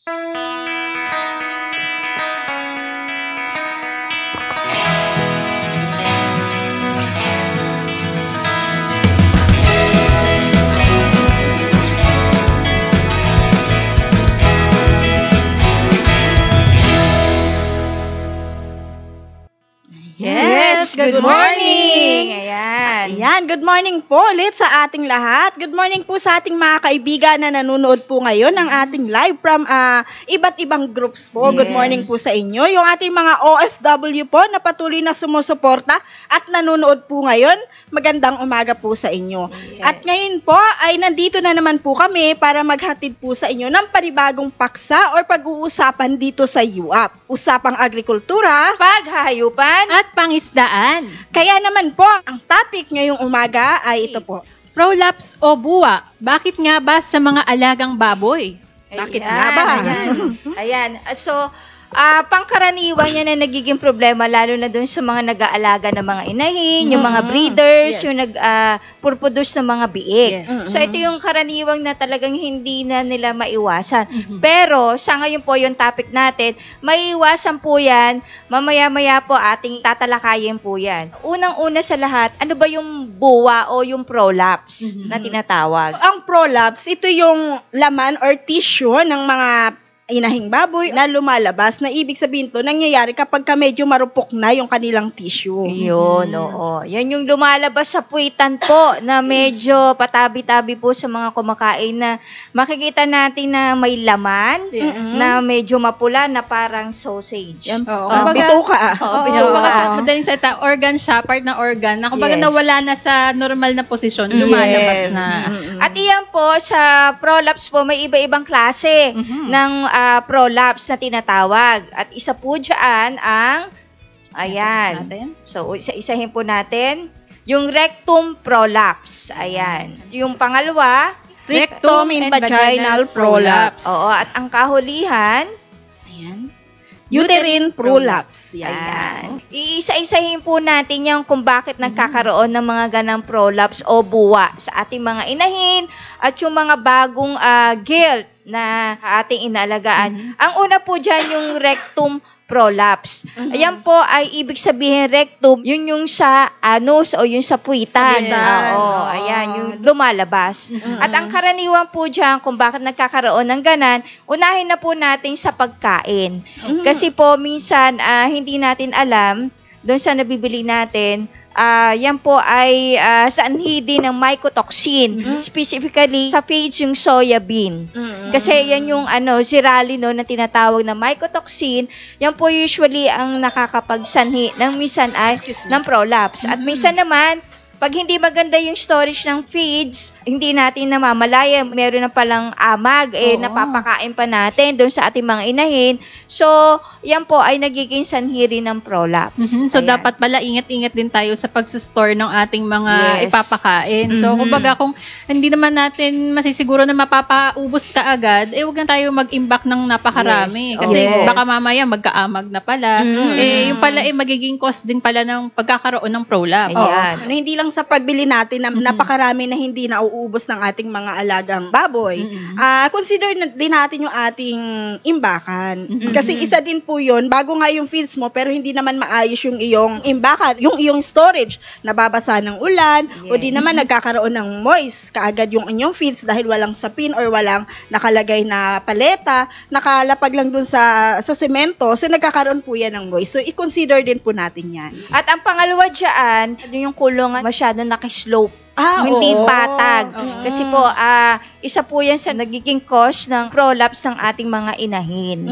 Yes, good morning! Ayan, good morning po ulit sa ating lahat. Good morning po sa ating mga kaibigan na nanonood po ngayon ng ating live from iba't ibang groups po. Good morning po sa inyo. Yung ating mga OFW po na patuloy na sumusuporta at nanonood po ngayon, magandang umaga po sa inyo. Yes. At ngayon po ay nandito na naman po kami para maghatid po sa inyo ng panibagong paksa or pag-uusapan dito sa UAP. Usapang agrikultura, paghahayupan, at pangisdaan. Kaya naman po, ang topic ngayong umaga ay ito po. Prolapse o buwa, bakit nga ba sa mga alagang baboy? Bakit nga ba? Ayan. So, pangkaraniwan yan na nagiging problema, lalo na doon sa mga nag-aalaga ng mga inahin, yung mga breeders, yung nag-purproduce ng mga biik. So, ito yung karaniwang na talagang hindi na nila maiwasan. Pero, sa ngayon po yung topic natin, maiwasan po yan, mamaya-maya po ating tatalakayin po yan. Unang-una sa lahat, ano ba yung buwa o yung prolapse na tinatawag? Ang prolapse, ito yung laman or tissue ng mga inahing baboy na lumalabas, na ibig sabihin to, nangyayari kapag medyo marupok na yung kanilang tissue. Yun, oo. Yan yung lumalabas sa puwitan po na medyo patabi-tabi po sa mga kumakain na makikita natin na may laman, na medyo mapula na parang sausage. Bituka. Madaling salita, organ siya, part ng organ, na kumbaga nawala na sa normal na posisyon, lumalabas na. At iyan po, sa prolapse po, may iba-ibang klase ng prolapse na tinatawag. At isa po dyan ang, ayan. So, isa-isahin po natin. Yung rectum prolapse. Ayan. Yung pangalawa, rectum and vaginal prolapse. Oo. At ang kahulihan, ayan, uterine prolapse. Ayan. Iisa-isahin po natin yung kung bakit nagkakaroon ng mga ganang prolapse o buwa sa ating mga inahin at yung mga bagong gilt na ating inalagaan. Ang una po dyan yung rectum prolapse. Ayan po ay ibig sabihin rectum, yun yung sa anus o yung sa puwitan. Ayan, yung lumalabas. At ang karaniwan po dyan kung bakit nagkakaroon ng ganan, unahin na po natin sa pagkain. Kasi po minsan hindi natin alam, doon sa nabibili natin, yan po ay sanhi din ng mycotoxin. Specifically, sa feeds yung soya bean. Kasi yan yung zearalenone na tinatawag na mycotoxin. Yan po usually ang nakakapagsanhi ng minsan ay ng prolapse. At minsan naman, pag hindi maganda yung storage ng feeds, hindi natin namamalaya, meron na palang amag, napapakain pa natin doon sa ating mga inahin. So, yan po ay nagiging sanhi rin ng prolapse. So, dapat pala ingat-ingat din tayo sa pagsustor ng ating mga ipapakain. So, kumbaga kung hindi naman natin masisiguro na mapapaubos ka agad, huwag na tayo mag-imbak ng napakarami. Kasi baka mamaya magkaamag na pala. Yung pala magiging cause din pala ng pagkakaroon ng prolapse. Hindi lang sa pagbili natin na napakarami na hindi nauubos ng ating mga alagang baboy, consider din natin yung ating imbakan. Kasi isa din po yun, bago nga yung feeds mo, pero hindi naman maayos yung iyong imbakan, yung iyong storage, nababasa ng ulan, o di naman nagkakaroon ng moist, kaagad yung inyong feeds dahil walang sapin or walang nakalagay na paleta, nakalapag lang dun sa semento, so nagkakaroon po yan ng moist. So, i-consider din po natin yan. At ang pangalawa dyan, yung kulungan masyado nakislope. Hindi patag. Kasi po, isa po yan sa nagiging cause ng prolapse ng ating mga inahin.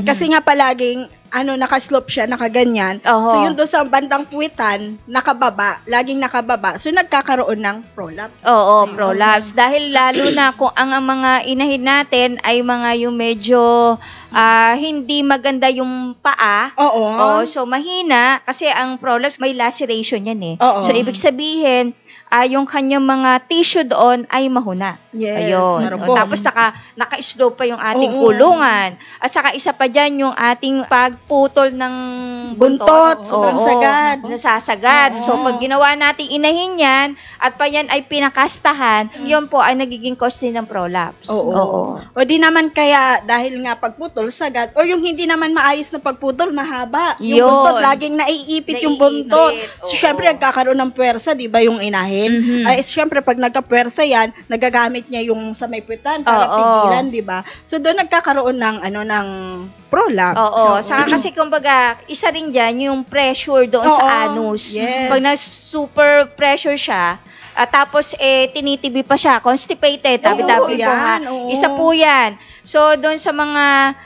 Kasi nga palaging, nakaslope siya, nakaganyan. So, yun doon sa bandang puwitan, nakababa, laging nakababa. So, nagkakaroon ng prolapse. Prolapse. Dahil lalo na kung ang mga inahin natin ay mga yung medyo hindi maganda yung paa. So, mahina. Kasi ang prolapse, may laceration yan So, ibig sabihin, yung kanyang mga tissue doon ay mahuna. Yes, Ayun. marupok. Tapos naka-slope pa yung ating kulungan. At saka isa pa dyan yung ating pagputol ng buntot, sobrang sagad. Nasasagad. So, pag ginawa nating inahin yan, at pa yan ay pinakastahan, yun po ay nagiging cause din ng prolapse. Oo. O di naman kaya, dahil nga pagputol, sagad, o yung hindi naman maayos na pagputol, mahaba. Yung buntot, laging naiipit yung buntot. So, syempre, nagkakaroon ng puwersa, di ba, yung inahin? Ay, syempre, pag nagka-puwersa yan, nagagamit niya yung sa may puwitan para pigilan, di ba? So, doon nagkakaroon ng prolapse. Saka kasi, kumbaga, isa rin dyan yung pressure doon sa anus. Yes. Pag na-super pressure siya, tapos tinitibi pa siya, constipated, tabi-tabi po nga. Isa po yan. So, doon sa mga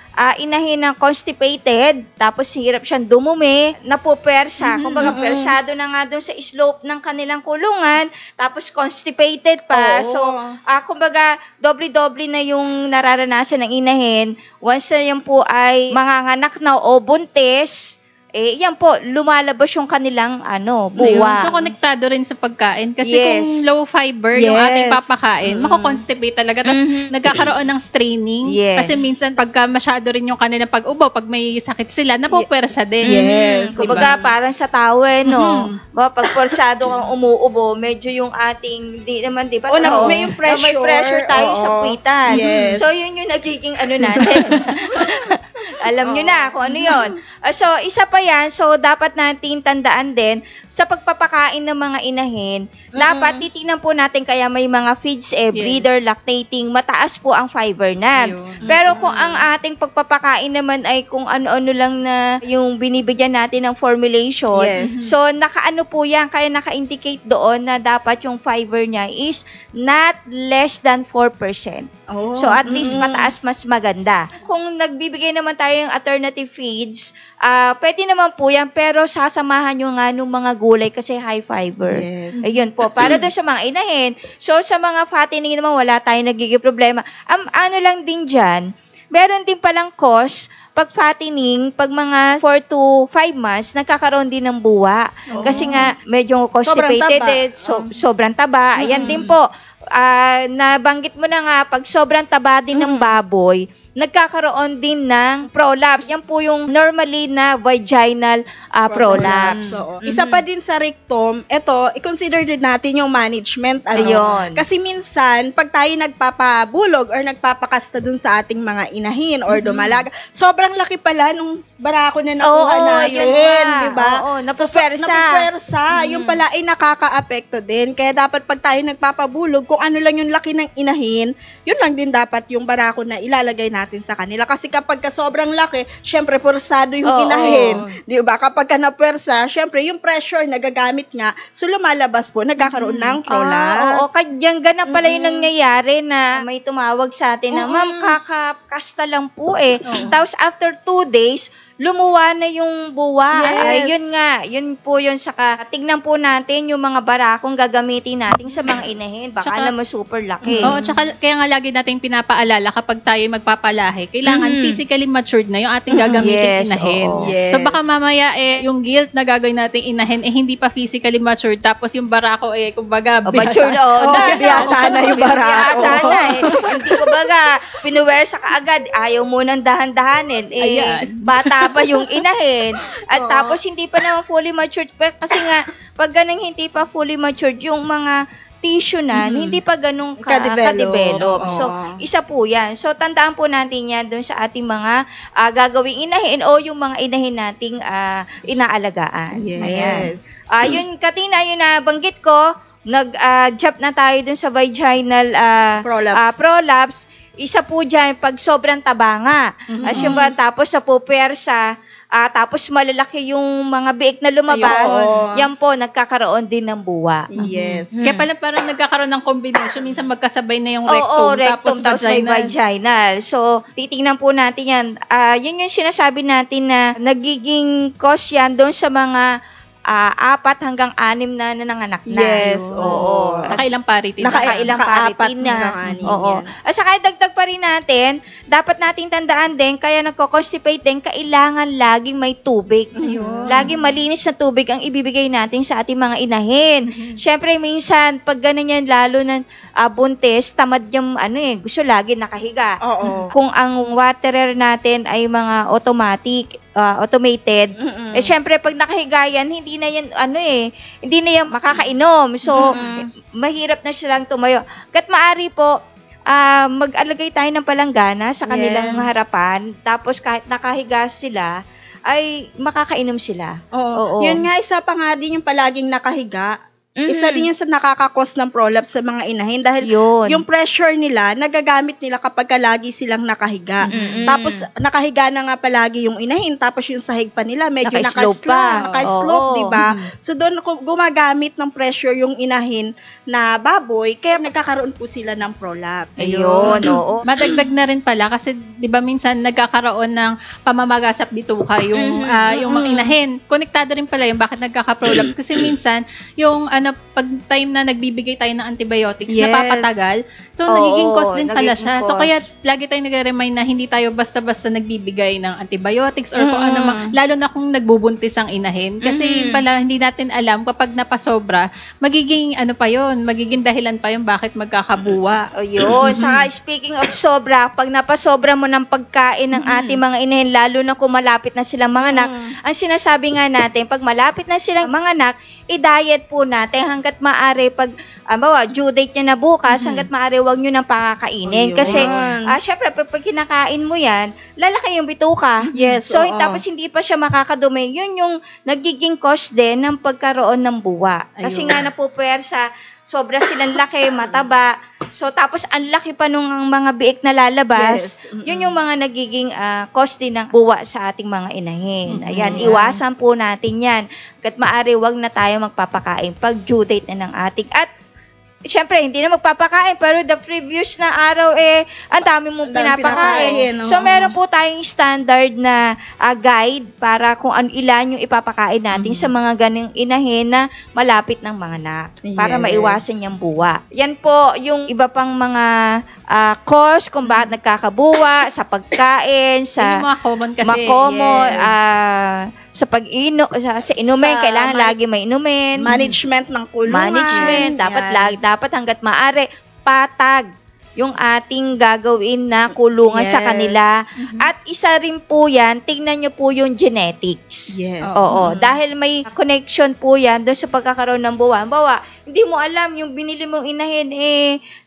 inahin na constipated, tapos hirap siyang dumumi, napupersa. Kumbaga, persado na nga doon sa slope ng kanilang kulungan, tapos constipated pa. So, kumbaga, doble-doble na yung nararanasan ng inahin. Once na yan po ay manganganak na o buntis, yan po, lumalabas yung kanilang buwa. So, konektado rin sa pagkain. Kasi kung low fiber yung ating papakain, mako-constipate talaga. Tapos, nagkakaroon ng straining. Kasi minsan, pagka masyado rin yung kanilang pag-ubo, pag may sakit sila, napupersa din. Kumbaga, parang sa tao, no? Pag persado kang umuubo, medyo yung ating, di ba? May yung pressure. May pressure tayo sa puwitan. So, yun yung nagiging natin. Alam nyo na kung ano yun. So, isa pa yan. So, dapat natin tandaan din, sa pagpapakain ng mga inahin, dapat titingnan po natin kaya may mga feeds, breeder, lactating, mataas po ang fiber na. Pero kung ang ating pagpapakain naman ay kung ano-ano lang na yung binibigyan natin ng formulation, so, nakaano po yan, kaya naka-indicate doon na dapat yung fiber niya is not less than 4%. So, at least mataas, mas maganda. Kung nagbibigay naman tayo ng alternative feeds, pwede naman po yan, pero sasamahan nyo nga ng mga gulay kasi high fiber. Ayun po, para doon sa mga inahin. So, sa mga fattening naman, wala tayong nagiging problema. Ano lang din dyan, meron din palang cause, pag fattening, pag mga 4 to 5 months, nagkakaroon din ng buwa. Kasi nga, medyo constipated, sobrang taba. Ayan din po, nabanggit mo na nga, pag sobrang taba din ng baboy, nagkakaroon din ng prolapse. Yan po yung normally na vaginal prolapse. Isa pa din sa rectum, i-consider din natin yung management. Ayun. Kasi minsan, pag tayo nagpapabulog or nagpapakasta dun sa ating mga inahin or dumalaga, sobrang laki pala nung barako na nakuha natin. Diba? Napupersa. Yung pala ay nakaka-apekto din. Kaya dapat pag tayo nagpapabulog, kung ano lang yung laki ng inahin, yun lang din dapat yung barako na ilalagay natin sa kanila. Kasi kapag sobrang laki, syempre, pursado yung inahin. Di ba? Kapag napuwersa, syempre, yung pressure na gagamit nga, so lumalabas po, nagkakaroon ng prolapse. Kaya ganun pala yung nangyayari na may tumawag sa atin na, ma'am, kakakasta lang po Tapos, after 2 days, lumuwa na yung buwa. Ayun nga, yun po yun. Saka, tignan po natin yung mga barakong gagamitin natin sa mga inahin. Baka naman super laki. Tsaka kaya nga lagi nating pinapaalala kapag tayo magpapalahi, kailangan physically matured na yung ating gagamitin inahin. So baka mamaya yung guilt na gagawin nating inahin hindi pa physically matured, tapos yung barako kumbaga matured. Biyasa na yung barako. Biyasa na Hindi kumbaga, pinuwersa ka agad, ayaw mo nang dahan-dahanin. Bata pa yung inahin. At tapos hindi pa naman fully matured. Kasi nga, pag ganang hindi pa fully matured, yung mga tissue na, hindi pa ganun ka-develop. So, isa po yan. So, tandaan po natin yan dun sa ating mga gagawing inahin o yung mga inahin nating inaalagaan. Yes. Ayan. Yun, Katina, yun na banggit ko, nag-jump na tayo dun sa vaginal prolapse. Isa po dyan, pag sobrang taba nga. Tapos sa pupersa, tapos malalaki yung mga biik na lumabas, yan po, nagkakaroon din ng buwa. Yes. Kaya pala parang nagkakaroon ng combination. Minsan magkasabay na yung rectum, tapos may vaginal. So, titingnan po natin yan. Yan yung sinasabi natin na nagiging cause yan doon sa mga 4 hanggang 6 na nanganak na. Yes, oo. Nakailang parity na. Nakailang parity na. Oo. At saka dagdag pa rin natin, dapat nating tandaan din, kaya nagko-constipate din, kailangan laging may tubig. Laging malinis na tubig ang ibibigay natin sa ating mga inahin. Siyempre, minsan, pag ganun yan, lalo na buntis, tamad yung gusto lagi nakahiga. Kung ang waterer natin ay mga automated, syempre, pag nakahiga yan, hindi na yan, hindi na yan makakainom. So, mahirap na silang tumayo. Kat maari po, mag-alagay tayo ng palanggana sa kanilang harapan, tapos kahit nakahiga sila, ay makakainom sila. Oo. Yun nga, isa pa nga din yung palaging nakahiga. Isa din yun sa nakakakos ng prolapse sa mga inahin dahil yung pressure nila, nagagamit nila kapag lagi silang nakahiga. Tapos, nakahiga na nga palagi yung inahin, tapos yung sahig pa nila, medyo naka-slope, diba? So, doon gumagamit ng pressure yung inahin na baboy, kaya nagkakaroon po sila ng prolapse. Ayun, oo. Madagdag na rin pala, kasi diba minsan nagkakaroon ng pamamagasap bituka yung mga inahin. Konektado rin pala yung bakit nagkaka-prolapse. Kasi minsan, yung pag time na nagbibigay tayo ng antibiotics, napapatagal. So, nagiging cause din pala siya. So, kaya lagi tayong nagre-remind na hindi tayo basta-basta nagbibigay ng antibiotics or kung ano, lalo na kung nagbubuntis ang inahin. Kasi pala, hindi natin alam kapag napasobra, magiging magiging dahilan pa yung bakit magkakabuwa. Ayun. Saka, speaking of sobra, pag napasobra mo ng pagkain ng ating mga inahin, lalo na kung malapit na silang manganak, ang sinasabi nga natin, pag malapit na silang manganak, i-diet po natin hanggat maaari pag due date niya na bukas, hanggat maaari wag nyo nang pakakainin. Kasi, syempre, pag kinakain mo yan, lalaki yung bituka. Yes. So, tapos hindi pa siya makakadumi. Yun yung nagiging cause din ng pagkaroon ng buwa. Kasi nga napupuwersa, sobra silang laki, mataba. So, tapos ang laki pa nung mga biik na lalabas. Yun yung mga nagiging cause din ng buwa sa ating mga inahin. Ayan, iwasan po natin yan. Hanggat maaari, wag na tayo magpapakain pag due date na ng ating. At siyempre, hindi na magpapakain, pero the previous na araw, ang dami mong pinapakain. So, meron po tayong standard na guide para kung ilan yung ipapakain natin sa mga ganang inahin na malapit ng mga anak. Para maiwasan yung buwa. Yan po yung iba pang mga cause kung bakit nagkakabuwa sa pagkain, sa mga common kasi. Sa inumin, kailangan lagi may inumin. Management ng kulungan. Dapat hanggat maaari, patag yung ating gagawin na kulungan sa kanila. At isa rin po yan, tingnan nyo po yung genetics. Oo. Dahil may connection po yan doon sa pagkakaroon ng buwa. Bawa, hindi mo alam, yung binili mong inahin,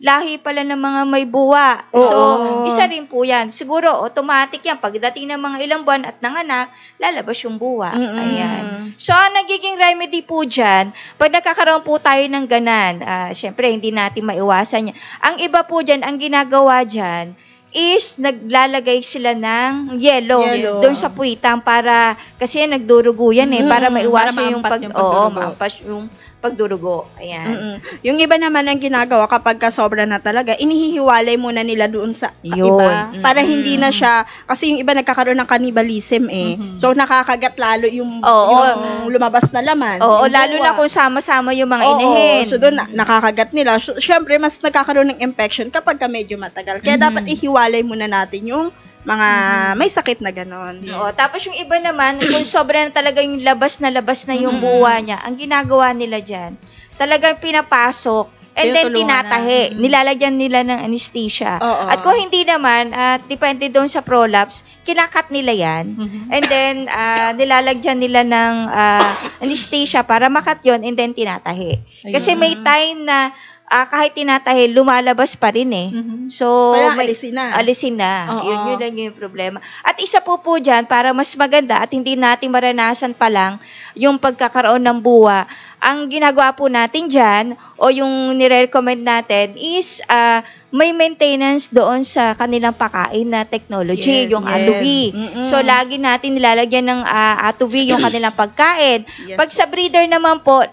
lahi pala ng mga may buwa. So, isa rin po yan. Siguro, automatic yan. Pagdating ng mga ilang buwan at nanganak, lalabas yung buwa. Ayan. So, ang nagiging remedy po dyan, pag nakakaroon po tayo ng ganan, syempre, hindi natin maiwasan yan. Ang iba po dyan, ang ginagawa dyan is naglalagay sila ng yelo doon sa puwitang para, kasi nagdurugo yan para maiwasan yung pagdurugo. Ayan. Yung iba naman ang ginagawa kapag sobra na talaga, inihihiwalay muna nila doon sa iba. Para hindi na siya, kasi yung iba nagkakaroon ng cannibalism So, nakakagat lalo yung lumabas na laman. Lalo na kung sama-sama yung mga inahin. So, doon nakakagat nila. So, syempre, mas nagkakaroon ng infection kapag medyo matagal. Kaya dapat ihiwalay muna natin yung mga may sakit na gano'n. Tapos yung iba naman, kung sobra na talaga yung labas na yung buwa niya, ang ginagawa nila dyan, talagang pinapasok, and then tinatahi. Nilalagyan nila ng anesthesia. At kung hindi naman, depende doon sa prolapse, kinakat nila yan. And then, nilalagyan nila ng anesthesia para makat yun, and then tinatahi. Kasi may time na kahit tinatahi, lumalabas pa rin So, alisin na. Yun lang yung problema. At isa po dyan, para mas maganda at hindi natin maranasan pa lang yung pagkakaroon ng buwa, ang ginagawa po natin dyan, o yung nire-recommend natin, is may maintenance doon sa kanilang pakain na technology, yung ATUV. So, lagi natin nilalagyan ng ATUV yung kanilang pagkain. Pag sa breeder naman po,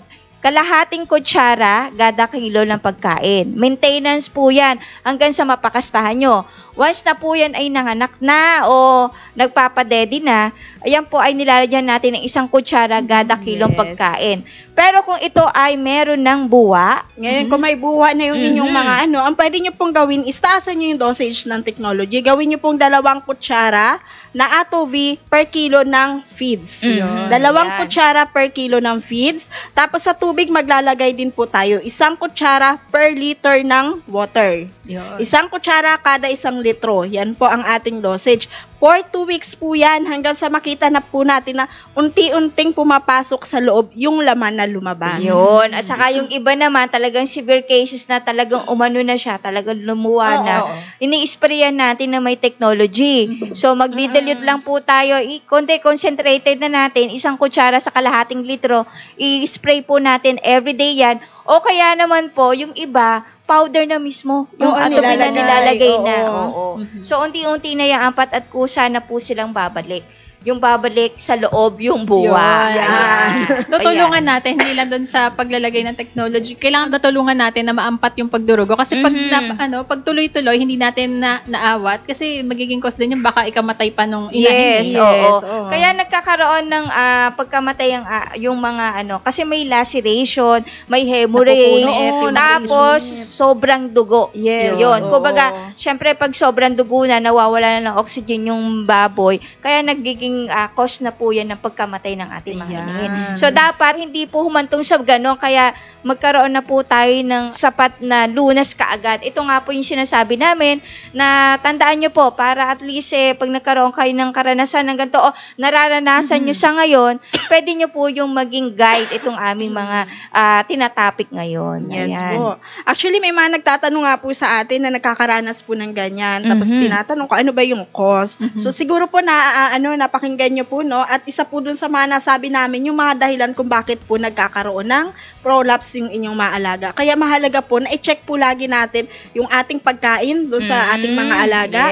kalahating kutsara kada kilo ng pagkain. Maintenance po yan hanggang sa mapakastahan nyo. Once na po yan ay nanganak na o nagpapadedi na, ayan po ay nilalagyan natin ng 1 kutsara kada kilong pagkain. Pero kung ito ay meron ng buwa, ngayon kung may buwa na yung inyong mga ang pwede nyo pong gawin, istaasan nyo yung dosage ng technology. Gawin nyo pong 2 kutsara na ATOV per kilo ng feeds. 2 kutsara per kilo ng feeds. Tapos sa tubig, maglalagay din po tayo 1 kutsara per liter ng water. 1 kutsara kada 1 litro. Yan po ang ating dosage. For 2 weeks po yan hanggang sa makita na po natin na unti-unting pumapasok sa loob yung laman na lumabas. Yun. At saka yung iba naman, talagang severe cases na talagang umano na siya, talagang lumuwa na. Ini-sprayan natin na may technology. So, magdi-dilute lang po tayo. Concentrated na natin, 1 kutsara sa kalahating litro. I-spray po natin everyday yan. O kaya naman po, yung iba, powder na mismo. Yung ATOV na nilalagay na. So, unti-unti na yung 4 at kusa na po silang babalik. Yung babalik sa loob, yung buwa. Tutulungan natin, hindi lang doon sa paglalagay ng technology. Kailangan tutulungan natin na maampat yung pagdurugo. Kasi pag tuloy-tuloy, hindi natin naawat. Kasi magiging cause din yung baka ikamatay pa nung inahin. Kaya nagkakaroon ng pagkamatay yung mga kasi may laceration, may hemorrhage, tapos sobrang dugo. Yun. Kumbaga, syempre pag sobrang dugo na, nawawala na ng oxygen yung baboy. Kaya nagiging cause na po yan ng pagkamatay ng ating mga inahin. So, dapat hindi po humantong sa ganon, kaya magkaroon na po tayo ng sapat na lunas kaagad. Ito nga po yung sinasabi namin na tandaan nyo po, para at least pag nagkaroon kayo ng karanasan ng ganito, nararanasan nyo sa ngayon, pwede nyo po yung maging guide itong aming mga tinatopic ngayon. Yes po. Actually, may mga nagtatanong nga po sa atin na nakakaranas po ng ganyan. Tapos tinatanong ko, ano ba yung cause? So, siguro po napakinggan nyo po, no? At isa po dun sa mga nasabi namin, yung mga dahilan kung bakit po nagkakaroon ng prolapse yung inyong maalaga. Kaya mahalaga po na i-check po lagi natin yung ating pagkain dun sa ating mga alaga.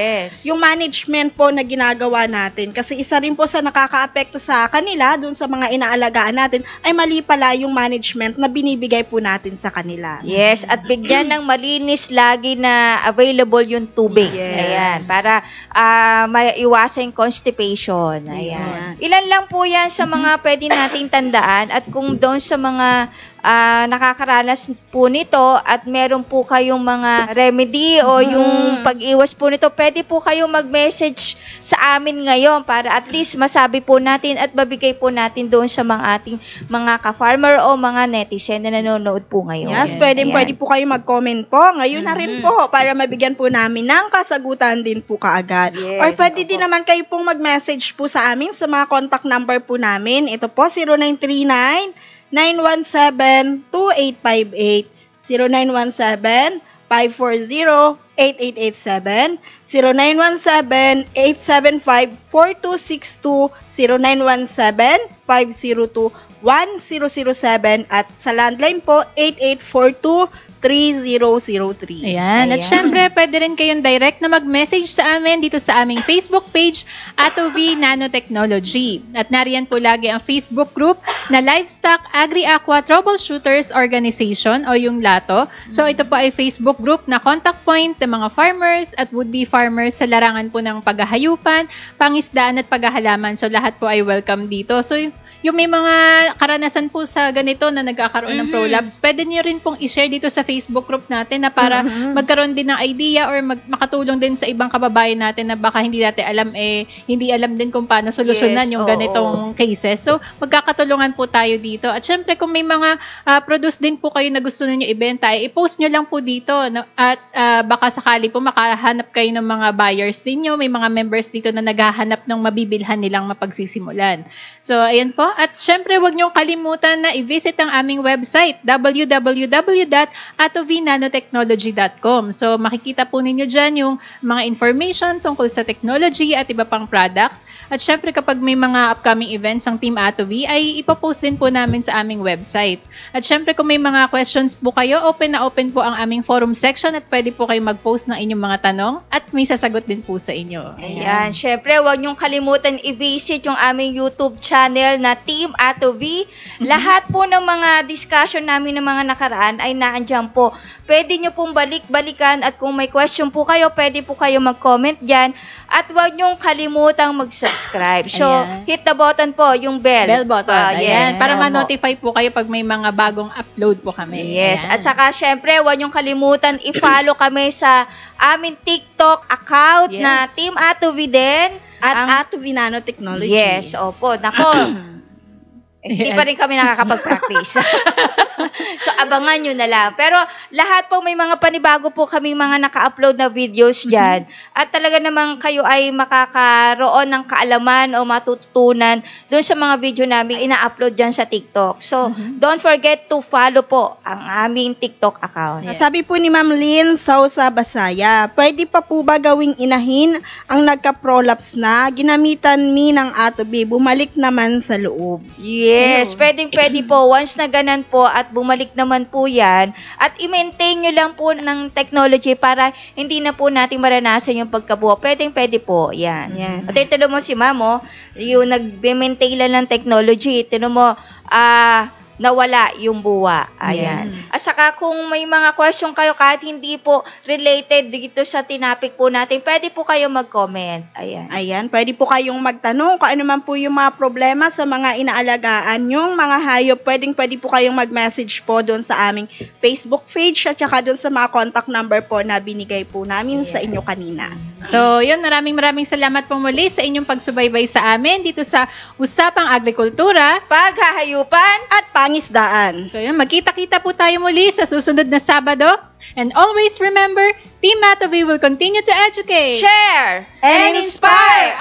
Yung management po na ginagawa natin. Kasi isa rin po sa nakaka-apekto sa kanila, dun sa mga inaalagaan natin, ay mali pala yung management na binibigay po natin sa kanila. Yes, at bigyan ng malinis lagi na available yung tubig. Ayan, para maiwasan yung constipation. Ayan. Ilan lang po yan sa mga pwede nating tandaan, at kung doon sa mga nakakaranas po nito at meron po kayong mga remedy o yung pag-iwas po nito, pwede po kayong mag-message sa amin ngayon para at least masabi po natin at babigay po natin doon sa mga ating mga ka-farmer o mga netizen na nanonood po ngayon. Yes, pwede po kayo mag-comment po. Ngayon na rin po para mabigyan po namin ng kasagutan din po kaagad. Or pwede din naman kayo pong mag-message po sa amin sa mga contact number po namin. Ito po, 0939-917-2858, 0917-540-8887, 0917-875-4262, 0917-502-1007, at sa landline po, 8842-3003. Ayan. At syempre, pwede rin kayong direct na mag-message sa amin dito sa aming Facebook page, ATOV Nanotechnology. At nariyan po lagi ang Facebook group na Livestock Agri-Aqua Troubleshooters Organization o yung LATO. So, ito po ay Facebook group na contact point ng mga farmers at would-be farmers sa larangan po ng paghahayupan, pangisdaan at paghahalaman. So, lahat po ay welcome dito. So, yung may mga karanasan po sa ganito na nagkakaroon ng prolapse, pwede niyo rin pong i-share dito sa Facebook group natin na para magkaroon din ng idea or makatulong din sa ibang kababayan natin na baka hindi natin alam, hindi alam din kung paano solusyonan yung ganitong cases. So, magkakatulungan po tayo dito. At syempre, kung may mga produce din po kayo na gusto niyo ibenta, i-post nyo lang po dito. At baka sakali po makahanap kayo ng mga buyers ninyo. May mga members dito na naghahanap ng mabibilhan nilang mapagsisimulan. So, ayan po. At syempre, huwag niyong kalimutan na i-visit ang aming website, www.atovnanotechnology.com. So, makikita po ninyo dyan yung mga information tungkol sa technology at iba pang products. At syempre, kapag may mga upcoming events ang Team Atovi, ay ipopost din po namin sa aming website. At syempre, kung may mga questions po kayo, open na open po ang aming forum section at pwede po kayo mag-post ng inyong mga tanong at may sasagot din po sa inyo. Ayan. Syempre, huwag niyong kalimutan i-visit yung aming YouTube channel na Team Ato V. Lahat po ng mga discussion namin ng mga nakaraan ay naandyan po. Pwede nyo pong balik-balikan at kung may question po kayo, pwede po kayo mag-comment dyan. At huwag nyong kalimutang mag-subscribe. So, hit the button po, yung bell. Bell button. Yes. Para ma-notify po kayo pag may mga bagong upload po kami. Yes. At saka, syempre, huwag nyong kalimutan i-follow kami sa aming TikTok account na Team Ato V din. At Ato V Nanotechnology. Yes, opo. Nako. Hindi pa rin kami nakakapag-practice. So, abangan nyo na lang. Pero, lahat po may mga panibago po kaming mga naka-upload na videos dyan. At talaga namang kayo ay makakaroon ng kaalaman o matutunan doon sa mga video namin ina-upload dyan sa TikTok. So, don't forget to follow po ang aming TikTok account. Sabi po ni Ma'am Lynn Sausa Basaya, pwede pa po ba gawing inahin ang nagka-prolapse na ginamitan mi ng Ato V, bumalik naman sa loob? Yes, pwede po. Once na ganan po at bumalik naman po yan, at i-maintain nyo lang po ng technology para hindi na po natin maranasan yung pagkabuo. Pwede po. Yan. At ito mo si Mamo, yung nag-maintain lang ng technology, ito mo, nawala yung buwa. Ayan. At saka kung may mga question kayo kahit hindi po related dito sa tinapik po natin, pwede po kayo mag-comment. Ayan, pwede po kayong magtanong kung ano man po yung mga problema sa mga inaalagaan yung mga hayop. Pwede po kayong mag-message po doon sa aming Facebook page at saka doon sa mga contact number po na binigay po namin sa inyo kanina. So, yun, maraming salamat po muli sa inyong pagsubaybay sa amin dito sa Usapang Agrikultura, Paghahayupan at Pangisdaan. So, yun, magkita-kita po tayo muli sa susunod na Sabado. And always remember, Team Ato V will continue to educate, share, and inspire